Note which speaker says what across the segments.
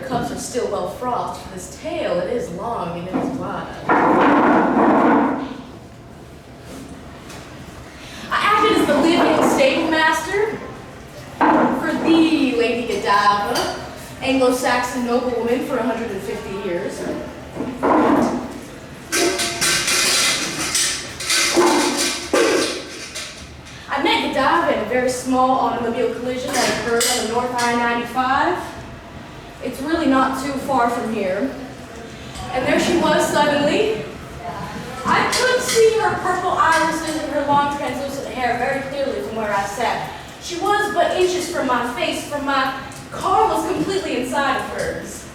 Speaker 1: your cups are still well frothed, for this tale, it is long and it is wide. I acted as the living stable master for the Lady Godiva, Anglo-Saxon noblewoman for 150 years. I met Godiva in a very small automobile collision that occurred on the North I-95. It's really not too far from here. And there she was suddenly. I could see her purple irises and her long translucent hair very clearly from where I sat. She was but inches from my face, for my car was completely inside of hers.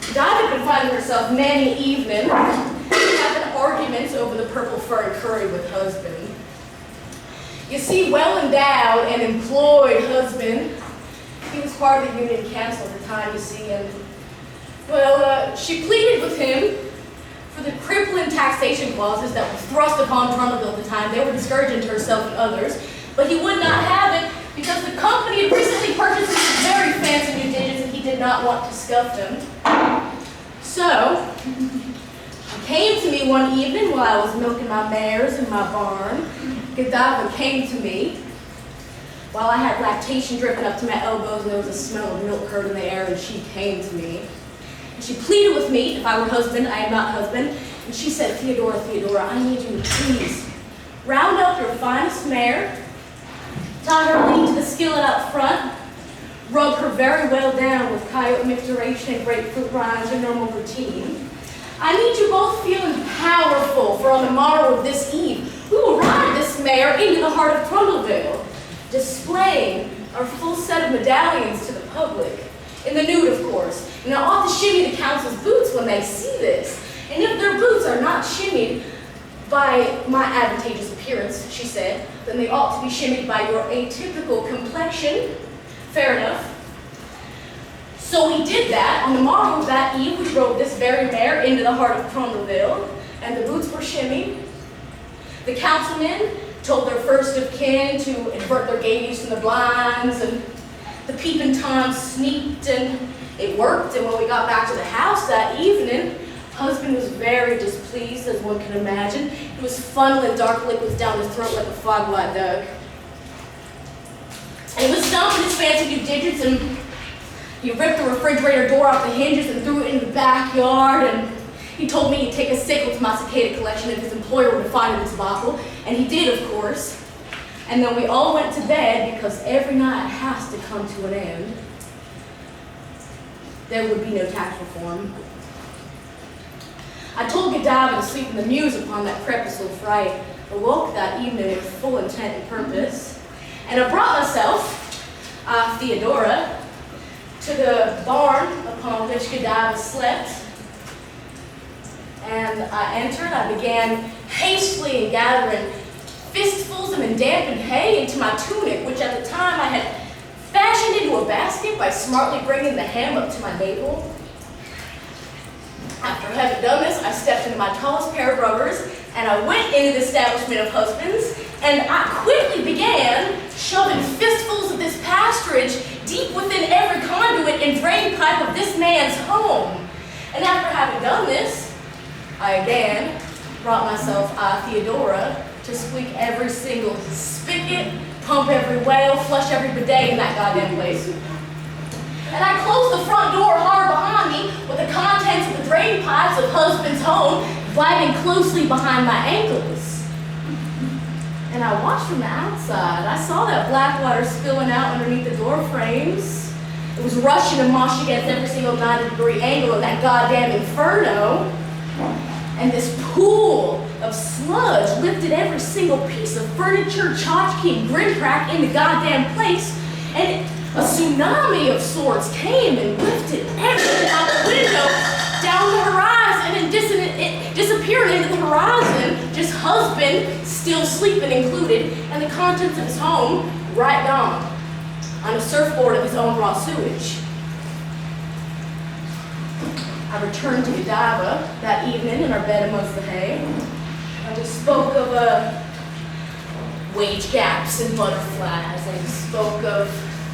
Speaker 1: Godiva had been finding herself many evening having arguments over the purple furry curry with husband. You see, well endowed and employed husband, he was part of the Union Council at the time, you see, and well, she pleaded with him for the crippling taxation clauses that were thrust upon Trundleville at the time. They were discouraging to herself and others, but he would not have it because the company had recently purchased these very fancy new digits and he did not want to scuff them. So, he came to me one evening while I was milking my mares in my barn. Godiva came to me while I had lactation dripping up to my elbows and there was a smell of milk curd in the air, and she came to me. And she pleaded with me, if I were husband, I am not husband, and she said, Theodora, Theodora, I need you to please round up your finest mare, tie her lead to the skillet out front, rub her very well down with coyote micturation and grapefruit rinds, your normal routine. I need you both feeling powerful, for on the morrow of this eve, we will ride this mare into the heart of Trundleville, displaying our full set of medallions to the public, in the nude, of course. And I ought to shimmy the council's boots when they see this. And if their boots are not shimmied by my advantageous appearance, she said, then they ought to be shimmied by your atypical complexion. Fair enough. So we did that. On the morrow of that eve, we rode this very mare into the heart of Trundleville, and the boots were shimmied. The councilmen told their first of kin to invert their gaze from the blinds, and the peeping Tom sneaked, and it worked. And when we got back to the house that evening, husband was very displeased, as one can imagine. He was funneling dark liquids down his throat like a fog-white duck. And he was stomping his fancy new digits, and he ripped the refrigerator door off the hinges and threw it in the backyard, and he told me he'd take a sickle to my cicada collection if his employer would find the debacle, and he did, of course. And then we all went to bed because every night has to come to an end. There would be no tax reform. I told Godiva to sleep in the mews upon that crepuscule fright, awoke that evening with full intent and purpose, and I brought myself, Theodora, to the barn upon which Godiva slept. And I entered, I began hastily gathering fistfuls of dampened hay into my tunic, which at the time I had fashioned into a basket by smartly bringing the hem up to my navel. After having done this, I stepped into my tallest pair of rubbers, and I went into the establishment of husbands, and I quickly began shoving fistfuls of this pasturage deep within every conduit and drain pipe of this man's home. And after having done this, I again brought myself, Theodora, to squeak every single spigot, pump every whale, flush every bidet in that goddamn place. And I closed the front door hard behind me with the contents of the drain pipes of husband's home gliding closely behind my ankles. And I watched from the outside. I saw that black water spilling out underneath the door frames. It was rushing and mosh against every single 90-degree angle of that goddamn inferno. And this pool of sludge lifted every single piece of furniture, tchotchke, and grin-crack in the goddamn place. And a tsunami of sorts came and lifted everything out the window down the horizon and disappeared into the horizon, just husband still sleeping included, and the contents of his home right gone on a surfboard of his own raw sewage. I returned to Godiva that evening in our bed amongst the hay. And we spoke of wage gaps and butterflies, and we spoke of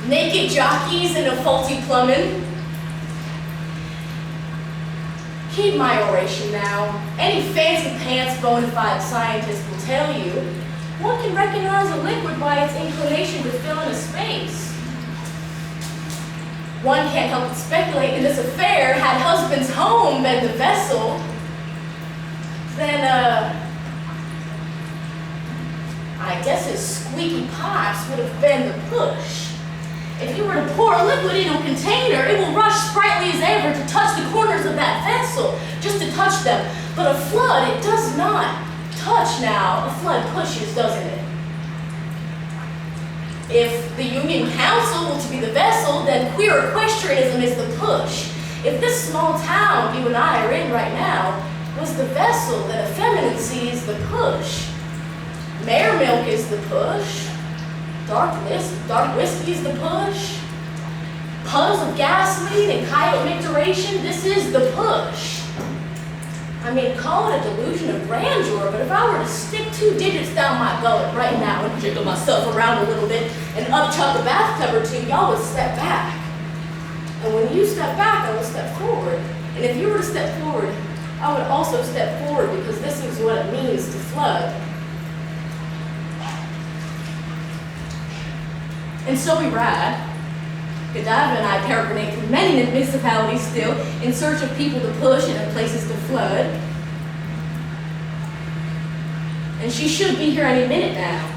Speaker 1: naked jockeys and a faulty plumbing. Heed my oration now. Any fancy pants bona fide scientist will tell you one can recognize a liquid by its inclination to fill in a space. One can't help but speculate in this affair, had husband's home been the vessel, then, I guess his squeaky pipes would have been the push. If you were to pour a liquid into a container, it will rush sprightly as ever to touch the corners of that vessel, just to touch them. But a flood, it does not touch now. A flood pushes, doesn't it? If the Union Council were to be the vessel, then queer equestrianism is the push. If this small town you and I are in right now was the vessel, then effeminacy is the push. Mare milk is the push. Dark whiskey is the push. Puddles of gasoline and coyote micturation, this is the push. I mean, call it a delusion of grandeur, but if I were to stick 2 digits down my gullet right now and jiggle myself around a little bit and upchuck a bathtub or 2, y'all would step back. And when you step back, I will step forward. And if you were to step forward, I would also step forward, because this is what it means to flood. And so we ride. Godiva and I peregrinate through many municipalities still in search of people to push and of places to flood. And she should be here any minute now.